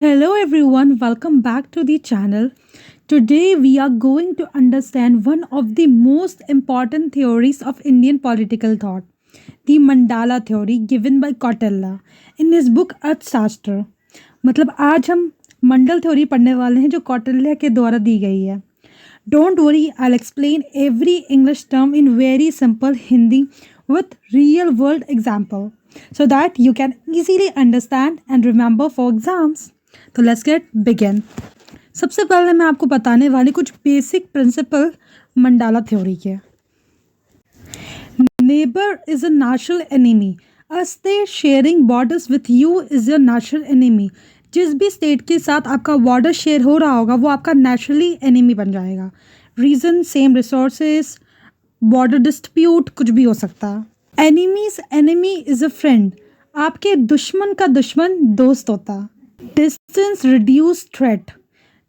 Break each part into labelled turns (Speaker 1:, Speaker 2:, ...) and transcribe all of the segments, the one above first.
Speaker 1: Hello everyone, welcome back to the channel. Today we are going to understand one of the most important theories of Indian political thought, the Mandala theory given by Kautilya in his book अर्थशास्त्र। मतलब आज हम मंडल theory पढ़ने वाले हैं जो कौटिल्य के द्वारा दी गई है। Don't worry, I'll explain every English term in very simple Hindi with real world example so that you can easily understand and remember for exams. तो लेट्स गेट बिगिन। सबसे पहले मैं आपको बताने वाली कुछ बेसिक प्रिंसिपल मंडाला थ्योरी के। Neighbour is a natural enemy. A state sharing borders with you is your natural enemy. जिस भी स्टेट के साथ आपका बॉर्डर शेयर हो रहा होगा वो आपका नेचुरली एनिमी बन जाएगा। Reason same resources, border dispute, कुछ भी हो सकता है। Enemy's enemy is a friend. आपके दुश्मन का दुश्मन दोस्त होता। Distance reduce threat.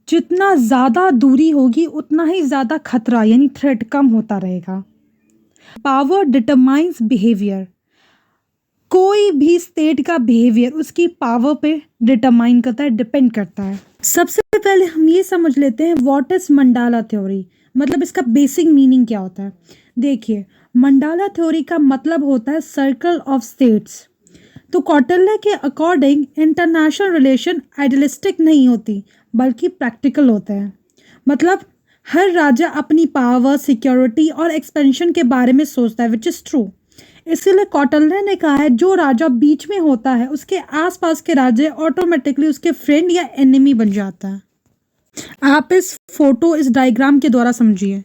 Speaker 1: जितना ज़्यादा दूरी होगी उतना ही ज़्यादा खतरा यानी थ्रेट कम होता रहेगा। Power determines behaviour. कोई भी स्टेट का बिहेवियर उसकी पावर पे डिटरमाइन करता है, डिपेंड करता है। सबसे पहले हम ये समझ लेते हैं व्हाट इज मंडाला थ्योरी, मतलब इसका बेसिक मीनिंग क्या होता है। देखिए, मंडाला थ्योरी का मतलब होता है सर्कल ऑफ स्टेट्स। तो कौटिल्य के अकॉर्डिंग इंटरनेशनल रिलेशन आइडियलिस्टिक नहीं होती बल्कि प्रैक्टिकल होते हैं। मतलब हर राजा अपनी पावर, सिक्योरिटी और एक्सपेंशन के बारे में सोचता है, विच इज़ ट्रू। इसीलिए कौटिल्य ने कहा है जो राजा बीच में होता है उसके आसपास के राज्य ऑटोमेटिकली उसके फ्रेंड या एनिमी बन जाता है। आप इस फोटो, इस डायग्राम के द्वारा समझिए।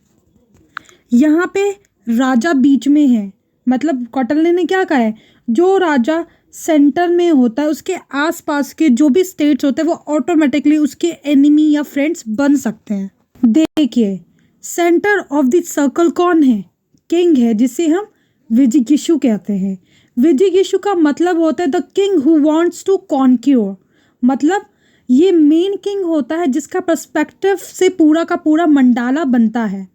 Speaker 1: यहाँ पे राजा बीच में है, मतलब कौटिल्य ने क्या कहा है, जो राजा सेंटर में होता है उसके आसपास के जो भी स्टेट्स होते हैं वो ऑटोमेटिकली उसके एनिमी या फ्रेंड्स बन सकते हैं। देखिए, सेंटर ऑफ द सर्कल कौन है? किंग है, जिसे हम विजिगिशु कहते हैं। विजिगिशु का मतलब होता है the king who wants to conquer. मतलब ये मेन किंग होता है जिसका पर्सपेक्टिव से पूरा का पूरा मंडाला बनता है।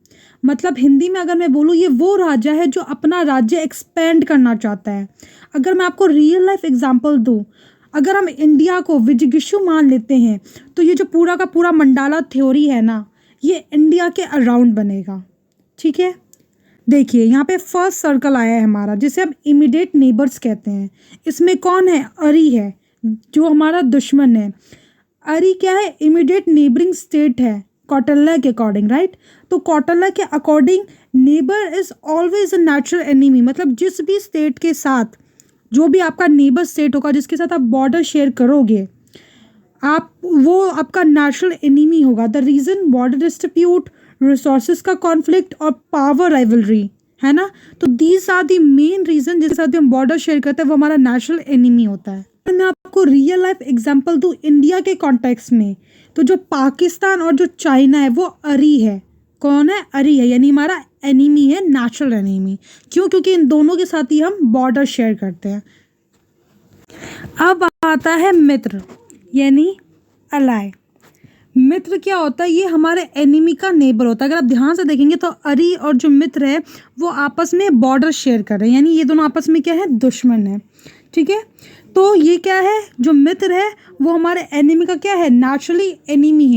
Speaker 1: मतलब हिंदी में अगर मैं बोलूँ, ये वो राजा है जो अपना राज्य एक्सपेंड करना चाहता है। अगर मैं आपको रियल लाइफ एग्जांपल दूँ, अगर हम इंडिया को विजिगिशु मान लेते हैं तो ये जो पूरा का पूरा मंडाला थ्योरी है ना, ये इंडिया के अराउंड बनेगा। ठीक है, देखिए यहाँ पे फर्स्ट सर्कल आया है हमारा, जिसे हम इमीडिएट नेबर्स कहते हैं। इसमें कौन है? अरी है, जो हमारा दुश्मन है। अरी क्या है? इमीडिएट नेबरिंग स्टेट है कौटिल्य के अकॉर्डिंग, राइट। तो कौटिल्य के according neighbour is always a natural enemy. मतलब जिस भी स्टेट के साथ, जो भी आपका नेबर स्टेट होगा जिसके साथ आप बॉर्डर शेयर करोगे, वो आपका नेचुरल एनिमी होगा। The reason border dispute, resources का कॉन्फ्लिक्ट और पावर राइवलरी, है ना। तो these are the main reason जिसके साथ हम बॉर्डर शेयर करते हैं, वो हमारा नेचुरल एनिमी होता है। मैं आपको रियल लाइफ एग्जांपल दूँ इंडिया के कॉन्टेक्स्ट में, तो जो पाकिस्तान और जो चाइना है वो अरी है। कौन है? अरी है, यानी हमारा एनिमी है, नेचुरल एनिमी। क्यों? क्योंकि इन दोनों के साथ ही हम बॉर्डर शेयर करते हैं। अब आता है मित्र यानी अलाय। मित्र क्या होता है? ये हमारे एनिमी का नेबर होता है। अगर आप ध्यान से देखेंगे तो अरी और जो मित्र है वो आपस में बॉर्डर शेयर कर रहे हैं, यानी ये दोनों आपस में क्या है? दुश्मन है। ठीक है, तो ये क्या है? जो मित्र है वो हमारे एनिमी का क्या है? नेचुरली एनिमी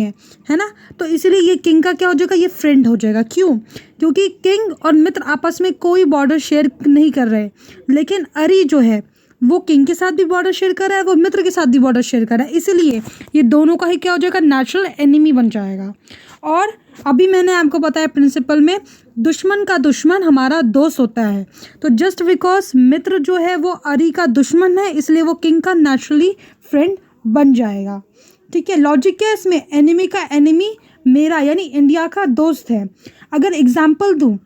Speaker 1: है ना। तो इसीलिए ये किंग का क्या हो जाएगा? ये फ्रेंड हो जाएगा। क्यों? क्योंकि किंग और मित्र आपस में कोई बॉर्डर शेयर नहीं कर रहे, लेकिन अरी जो है वो किंग के साथ भी बॉर्डर शेयर कर रहा है, वो मित्र के साथ भी बॉर्डर शेयर कर रहा है। इसीलिए ये दोनों का ही क्या हो जाएगा? नेचुरल एनिमी बन जाएगा। और अभी मैंने आपको बताया प्रिंसिपल में, दुश्मन का दुश्मन हमारा दोस्त होता है। तो जस्ट बिकॉज मित्र जो है वो अरी का दुश्मन है, इसलिए वो किंग का नेचुरली फ्रेंड बन जाएगा। ठीक है, लॉजिक क्या है इसमें? एनिमी का एनिमी मेरा यानी इंडिया का दोस्त है। अगर एग्जाम्पल दूँ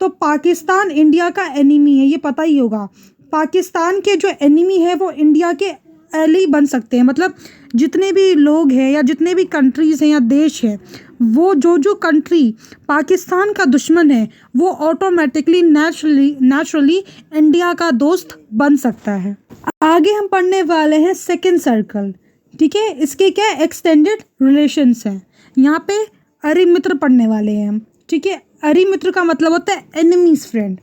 Speaker 1: तो पाकिस्तान इंडिया का एनिमी है, ये पता ही होगा। पाकिस्तान के जो एनिमी है वो इंडिया के एली बन सकते हैं। मतलब जितने भी लोग हैं या जितने भी कंट्रीज़ हैं या देश हैं, वो जो कंट्री पाकिस्तान का दुश्मन है वो ऑटोमेटिकली नेचुरली इंडिया का दोस्त बन सकता है। आगे हम पढ़ने वाले हैं सेकंड सर्कल। ठीक है, इसके क्या एक्सटेंडेड रिलेशंस हैं। यहाँ पे अरी मित्र पढ़ने वाले हैं हम। ठीक है, अरी मित्र का मतलब होता है एनिमीज फ्रेंड।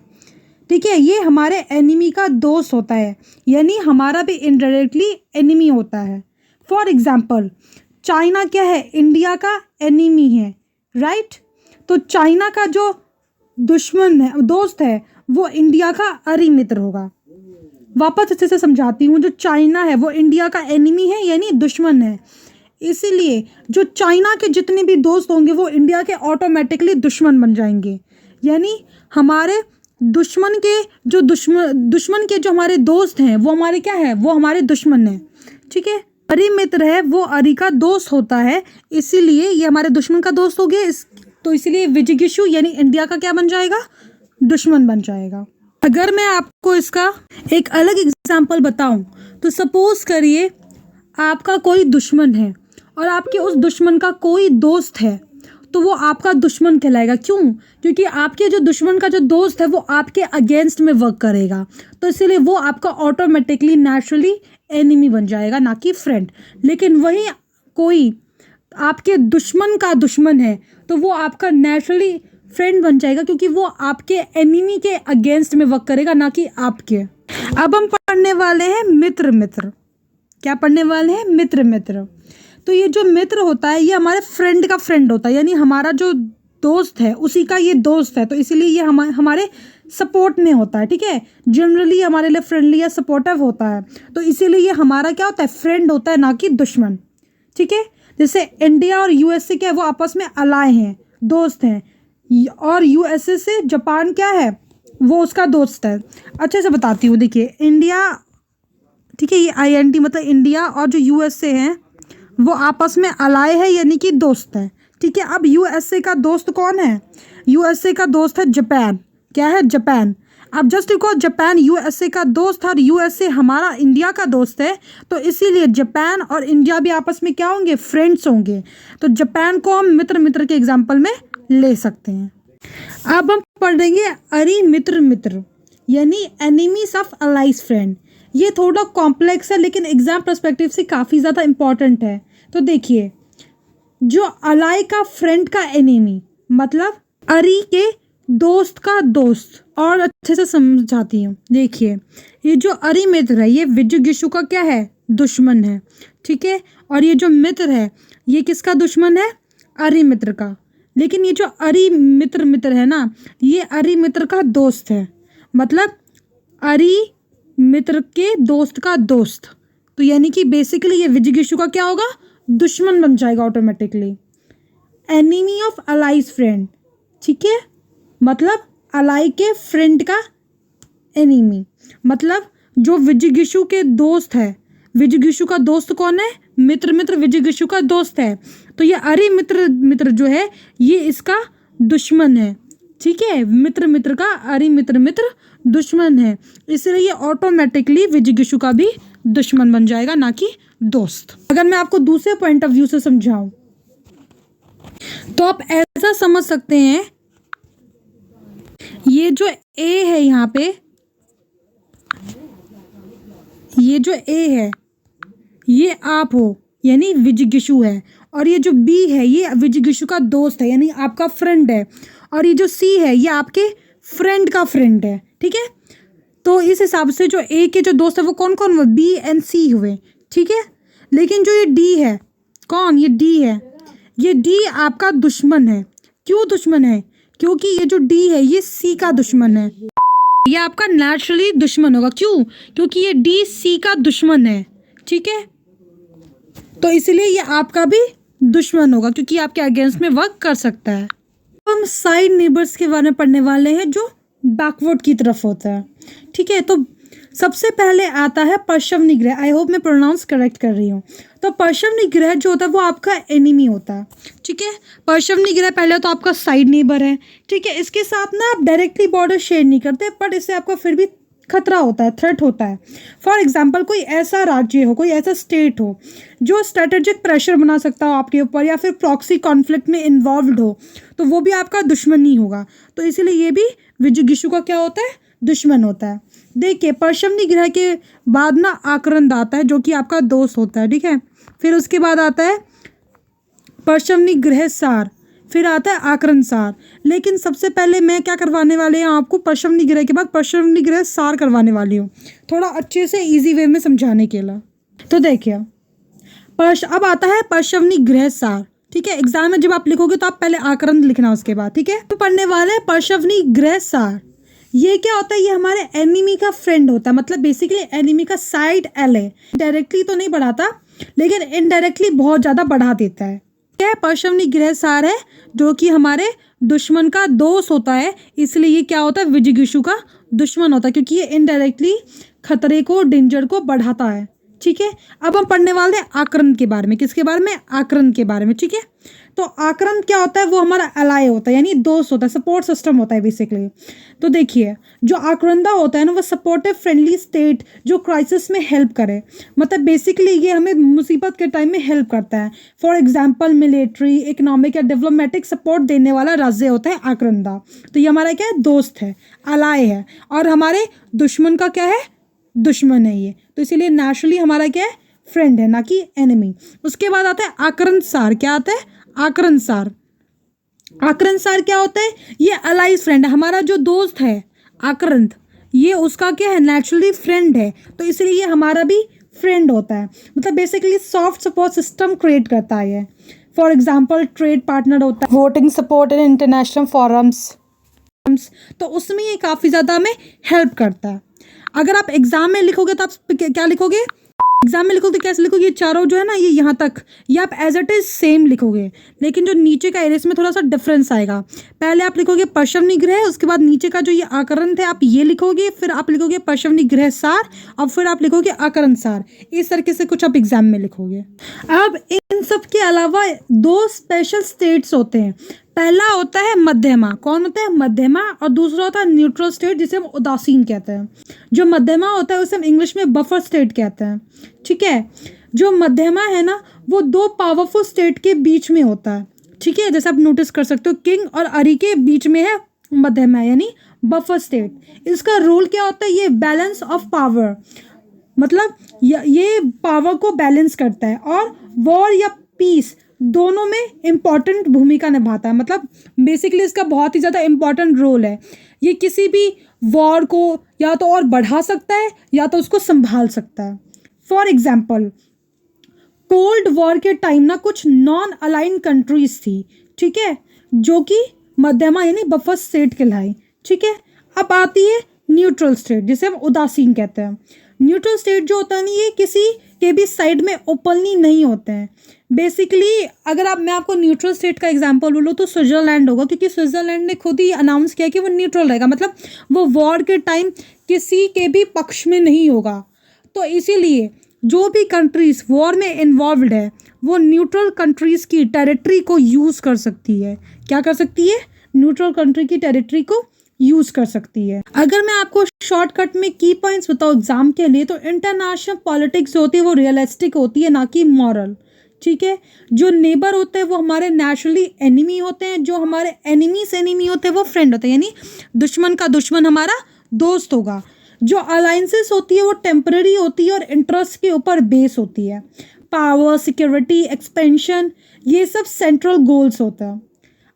Speaker 1: ठीक है, ये हमारे एनिमी का दोस्त होता है, यानी हमारा भी इनडायरेक्टली एनिमी होता है। फॉर एग्जाम्पल चाइना क्या है, इंडिया का एनिमी है, राइट। तो चाइना का जो दुश्मन है, दोस्त है, वो इंडिया का अरी मित्र होगा। वापस अच्छे से समझाती हूँ, जो चाइना है वो इंडिया का एनिमी है यानी दुश्मन है, इसीलिए जो चाइना के जितने भी दोस्त होंगे वो इंडिया के ऑटोमेटिकली दुश्मन बन जाएंगे। यानी हमारे दुश्मन के जो हमारे दोस्त हैं वो हमारे क्या है, वो हमारे दुश्मन हैं, ठीक है। अरी मित्र है वो अरी का दोस्त होता है, इसीलिए ये हमारे दुश्मन का दोस्त हो गया। तो इसीलिए विजिगिशु यानी इंडिया का क्या बन जाएगा, दुश्मन बन जाएगा। अगर मैं आपको इसका एक अलग एग्जाम्पल बताऊं तो सपोज करिए आपका कोई दुश्मन है और आपके उस दुश्मन का कोई दोस्त है, तो वो आपका दुश्मन कहलाएगा। क्यों? क्योंकि आपके जो दुश्मन का जो दोस्त है वो आपके अगेंस्ट में वर्क करेगा, तो इसीलिए वो आपका ऑटोमेटिकली नेचुरली एनिमी बन जाएगा, ना कि फ्रेंड। लेकिन वही कोई आपके दुश्मन का दुश्मन है तो वो आपका नेचुरली फ्रेंड बन जाएगा, क्योंकि वो आपके एनिमी के अगेंस्ट में वर्क करेगा, ना कि आपके। अब हम पढ़ने वाले हैं मित्र मित्र। क्या पढ़ने वाले हैं? मित्र मित्र। तो ये जो मित्र होता है ये हमारे फ्रेंड का फ्रेंड होता है, यानी हमारा जो दोस्त है उसी का ये दोस्त है, तो इसीलिए ये हमारे सपोर्ट में होता है, ठीक है। जनरली हमारे लिए फ्रेंडली या सपोर्टिव होता है, तो इसीलिए ये हमारा क्या होता है, फ्रेंड होता है, ना कि दुश्मन, ठीक है। जैसे इंडिया और यूएसए क्या है, वो आपस में अलाय हैं, दोस्त हैं, और यूएसए से जापान क्या है, वो उसका दोस्त है। अच्छे से बताती हूँ, देखिए इंडिया, ठीक है, ये INT मतलब इंडिया, और जो यूएसए हैं वो आपस में अलाय है यानी कि दोस्त है, ठीक है। अब यूएसए का दोस्त कौन है? यूएसए का दोस्त है जापान। क्या है? जापान। अब जस्ट बिकॉज जापान यूएसए का दोस्त है और यूएसए हमारा इंडिया का दोस्त है, तो इसीलिए जापान और इंडिया भी आपस में क्या होंगे, फ्रेंड्स होंगे। तो जापान को हम मित्र मित्र के एग्जाम्पल में ले सकते हैं। अब हम पढ़ेंगे अरी मित्र मित्र यानी एनिमीज ऑफ अलाइज फ्रेंड। ये थोड़ा कॉम्प्लेक्स है लेकिन एग्जाम पर्सपेक्टिव से काफ़ी ज़्यादा इम्पॉर्टेंट है। तो देखिए, जो अलाई का फ्रेंड का एनिमी मतलब अरी के दोस्त का दोस्त, और अच्छे से समझाती हूँ। देखिए, ये जो अरी मित्र है ये विजिगिशु का क्या है, दुश्मन है, ठीक है। और ये जो मित्र है ये किसका दुश्मन है, अरी मित्र का। लेकिन ये जो अरी मित्र है ना, ये अरी मित्र का दोस्त है, मतलब अरी मित्र के दोस्त का दोस्त। तो यानी कि बेसिकली ये विजिगिशु का क्या होगा, दुश्मन बन जाएगा automatically. Enemy of allies friend, ठीक है, मतलब अलाई के फ्रेंड का एनिमी, मतलब जो विजिगिशु के दोस्त है। विजिगिशु का दोस्त कौन है, मित्र मित्र विजिगिशु का दोस्त है, तो ये अरी मित्र जो है ये इसका दुश्मन है, ठीक है। मित्र मित्र का अरी मित्र दुश्मन है, इसलिए ये ऑटोमेटिकली विजिगिशु का भी दुश्मन बन जाएगा, ना कि दोस्त। अगर मैं आपको दूसरे पॉइंट ऑफ व्यू से समझाऊं तो आप ऐसा समझ सकते हैं, ये जो ए है यहाँ पे, ये जो ए है ये आप हो यानी विजिगिशु है, और ये जो बी है ये विजिगिशु का दोस्त है यानी आपका फ्रेंड है, और ये जो सी है ये आपके फ्रेंड का फ्रेंड है, ठीक है। तो इस हिसाब से जो ए के जो दोस्त है वो कौन कौन हुए, बी एंड सी हुए, ठीक है। लेकिन जो ये डी है, कौन, ये डी है, ये डी आपका दुश्मन है। क्यों दुश्मन है? क्योंकि ये जो डी है ये सी का दुश्मन है, ये आपका नेचुरली दुश्मन होगा। क्यों? क्योंकि ये डी सी का दुश्मन है, ठीक है। तो इसलिए ये आपका भी दुश्मन होगा क्योंकि आपके अगेंस्ट में वर्क कर सकता है। हम साइड नेबर्स के बारे में पढ़ने वाले हैं जो बैकवर्ड की तरफ होता है, ठीक है। तो सबसे पहले आता है पार्श्वनी ग्रह। आई होप मैं प्रोनाउंस करेक्ट कर रही हूँ। तो पार्श्वनी ग्रह जो होता है वो आपका एनिमी होता है, ठीक है। पार्श्वनी ग्रह पहले तो आपका साइड नेबर है, ठीक है। इसके साथ ना आप डायरेक्टली बॉर्डर शेयर नहीं करते, बट इससे आपका फिर भी खतरा होता है, थ्रेट होता है। फॉर एग्जाम्पल, कोई ऐसा राज्य हो, कोई ऐसा स्टेट हो जो स्ट्रेटेजिक प्रेशर बना सकता हो आपके ऊपर, या फिर प्रॉक्सी कॉन्फ्लिक्ट में इन्वॉल्व हो, तो वो भी आपका दुश्मन ही होगा। तो इसीलिए ये भी विजिगिशु का क्या होता है, दुश्मन होता है। देखिए, पार्श्वनी ग्रह के बाद ना आकरंद आता है जो कि आपका दोस्त होता है, ठीक है। फिर उसके बाद आता है पार्श्वनी ग्रह सार, फिर आता है आकरण सार। लेकिन सबसे पहले मैं क्या करवाने वाली हूँ आपको, पार्श्वनी ग्रह के बाद पार्श्वनी ग्रह सार करवाने वाली हूँ, थोड़ा अच्छे से इजी वे में समझाने के लिए। तो देखिए, अब आता है पार्श्वनी गृह सार। ठीक है, एग्जाम में जब आप लिखोगे तो आप पहले आकरण लिखना उसके बाद। ठीक है, तो पढ़ने वाले पार्श्वनी गृह सार। ये क्या होता है? ये हमारे एनिमी का फ्रेंड होता है, मतलब बेसिकली एनिमी का साइड एले। डायरेक्टली तो नहीं बढ़ाता लेकिन इनडायरेक्टली बहुत ज़्यादा बढ़ा देता है। क्या है? पार्श्वनी गृह सार है जो कि हमारे दुश्मन का दोस्त होता है, इसलिए ये क्या होता है? विजिगीषु का दुश्मन होता है, क्योंकि ये इनडायरेक्टली खतरे को, डेंजर को बढ़ाता है। ठीक है, अब हम पढ़ने वाले हैं आकरण के बारे में। किसके बारे में? आकरण के बारे में। ठीक है, तो आकरण क्या होता है? वो हमारा अलाय होता है, यानी दोस्त होता है, सपोर्ट सिस्टम होता है बेसिकली। तो देखिए, जो आक्रंदा होता है ना, वो सपोर्टिव फ्रेंडली स्टेट जो क्राइसिस में हेल्प करे, मतलब बेसिकली ये हमें मुसीबत के टाइम में हेल्प करता है। फॉर एग्जाम्पल मिलिट्री, इकोनॉमिक या डेवलपमेटिक सपोर्ट देने वाला राज्य होता है आक्रंदा। तो ये हमारा क्या है? दोस्त है, अलाय है, और हमारे दुश्मन का क्या है? दुश्मन है ये। तो इसीलिए नेचुरली हमारा क्या है? फ्रेंड है, ना कि एनिमी। उसके बाद आता है आकरण सार। क्या आता है? आकरण सार। आकरण सार क्या होता है? ये अलाइज फ्रेंड है, हमारा जो दोस्त है आकरंद, ये उसका क्या है? नेचुरली फ्रेंड है, तो इसलिए ये हमारा भी फ्रेंड होता है। मतलब basically soft support system create करता है ये। फॉर एग्जाम्पल ट्रेड पार्टनर होता है, voting support in international forums, तो उसमें ये काफ़ी ज़्यादा हमें हेल्प करता है। अगर आप एग्जाम में लिखोगे तो आप क्या लिखोगे? एग्जाम में लिखोगे तो कैसे लिखोगे? ये चारों जो है ना, ये यहाँ तक, ये आप एज इट इज सेम लिखोगे, लेकिन जो नीचे का एरिया में थोड़ा सा डिफरेंस आएगा। पहले आप लिखोगे पार्श्वनी गृह, उसके बाद नीचे का जो ये आकरण थे आप ये लिखोगे, फिर आप लिखोगे पार्श्वनी गृह सार, और फिर आप लिखोगे आकरण सार। इस तरीके से कुछ आप एग्जाम में लिखोगे। अब इन सब के अलावा दो स्पेशल स्टेट्स होते हैं। पहला होता है मध्यमा। कौन होता है? मध्यमा। और दूसरा होता है न्यूट्रल स्टेट, जिसे हम उदासीन कहते हैं। जो मध्यमा होता है उसे हम इंग्लिश में बफर स्टेट कहते हैं। ठीक है, जो मध्यमा है ना, वो दो पावरफुल स्टेट के बीच में होता है। ठीक है, जैसे आप नोटिस कर सकते हो, किंग और अरी के बीच में है मध्यमा, यानी बफर स्टेट। इसका रोल क्या होता है? ये बैलेंस ऑफ पावर, मतलब ये पावर को बैलेंस करता है, और वॉर या पीस दोनों में इम्पॉर्टेंट भूमिका निभाता है। मतलब बेसिकली इसका बहुत ही ज़्यादा इम्पॉर्टेंट रोल है। ये किसी भी वॉर को या तो और बढ़ा सकता है या तो उसको संभाल सकता है। फॉर एग्जाम्पल कोल्ड वॉर के टाइम ना कुछ नॉन अलाइन कंट्रीज थी, ठीक है, जो कि मध्यमा यानी बफर स्टेट कहलाई। ठीक है, अब आती है न्यूट्रल स्टेट, जिसे हम उदासीन कहते हैं। न्यूट्रल स्टेट जो होता है ना, ये किसी के भी साइड में ओपनली नहीं होते हैं। बेसिकली अगर मैं आपको न्यूट्रल स्टेट का एग्जांपल बोलूँ तो स्विट्ज़रलैंड होगा, क्योंकि स्विट्ज़रलैंड ने खुद ही अनाउंस किया कि वो न्यूट्रल रहेगा, मतलब वो वॉर के टाइम किसी के भी पक्ष में नहीं होगा। तो इसीलिए जो भी कंट्रीज़ वॉर में इन्वॉल्व्ड है वो न्यूट्रल कंट्रीज़ की टेरिटरी को यूज़ कर सकती है। क्या कर सकती है? न्यूट्रल कंट्री की टेरिटरी को यूज़ कर सकती है। अगर मैं आपको शॉर्टकट में की पॉइंट्स बताऊँ एग्जाम के लिए, तो इंटरनेशनल पॉलिटिक्स होती है वो रियलिस्टिक होती है, ना कि मॉरल। ठीक है, जो नेबर होते हैं वो हमारे नेचुरली एनिमी होते हैं, जो हमारे एनिमी से एनिमी होते हैं वो फ्रेंड होते हैं, यानी दुश्मन का दुश्मन हमारा दोस्त होगा। जो अलायंसेस होती है वो टेम्पररी होती है और इंटरेस्ट के ऊपर बेस होती है। पावर, सिक्योरिटी, एक्सपेंशन, ये सब सेंट्रल गोल्स होता है।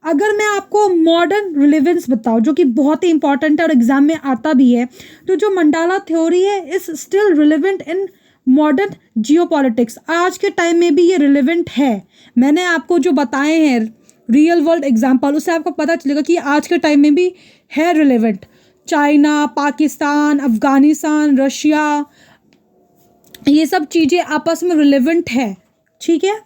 Speaker 1: अगर मैं आपको मॉडर्न रिलेवेंस बताऊं, जो कि बहुत ही इंपॉर्टेंट है और एग्जाम में आता भी है, तो जो मंडाला थ्योरी है is still relevant in modern geopolitics. आज के टाइम में भी ये रिलेवेंट है। मैंने आपको जो बताए हैं रियल वर्ल्ड एग्जाम्पल, उससे आपको पता चलेगा कि आज के टाइम में भी है relevant. China, Pakistan, Afghanistan, Russia, ये सब चीज़ें आपस में रिलेवेंट है। ठीक है,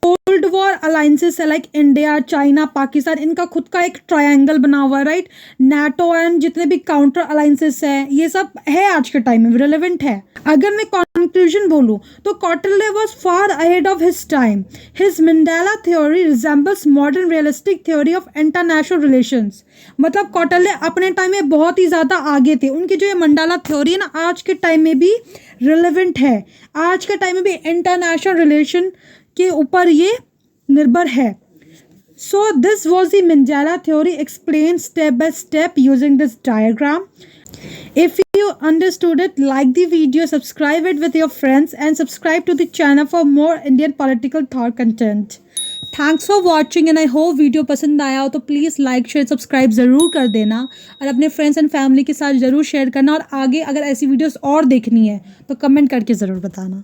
Speaker 1: कोल्ड वॉर अलायंसेस है लाइक इंडिया, चाइना, पाकिस्तान, इनका खुद का एक ट्रायंगल बना हुआ है, राइट। नाटो एंड जितने भी काउंटर अलायंसेस हैं, ये सब है आज के टाइम में रिलेवेंट है। अगर मैं कंक्लूजन बोलूं तो Kautilya was far ahead of his time. His mandala theory resembles modern realistic theory of international relations. मतलब कॉटरले अपने टाइम में बहुत ही ज़्यादा आगे थे। उनकी जो ये मंडाला थ्योरी है ना, आज के टाइम में भी रिलेवेंट है। आज के टाइम में भी इंटरनेशनल रिलेशन के ऊपर ये निर्भर है। So this was the mandala theory explain step by step using this diagram. If you understood it, like the video, subscribe it with your friends and subscribe to the channel for more Indian political thought content. Thanks for watching and I hope video पसंद आया हो तो please like share subscribe ज़रूर कर देना और अपने friends and family के साथ ज़रूर शेयर करना। और आगे अगर ऐसी वीडियोस और देखनी है तो कमेंट करके ज़रूर बताना।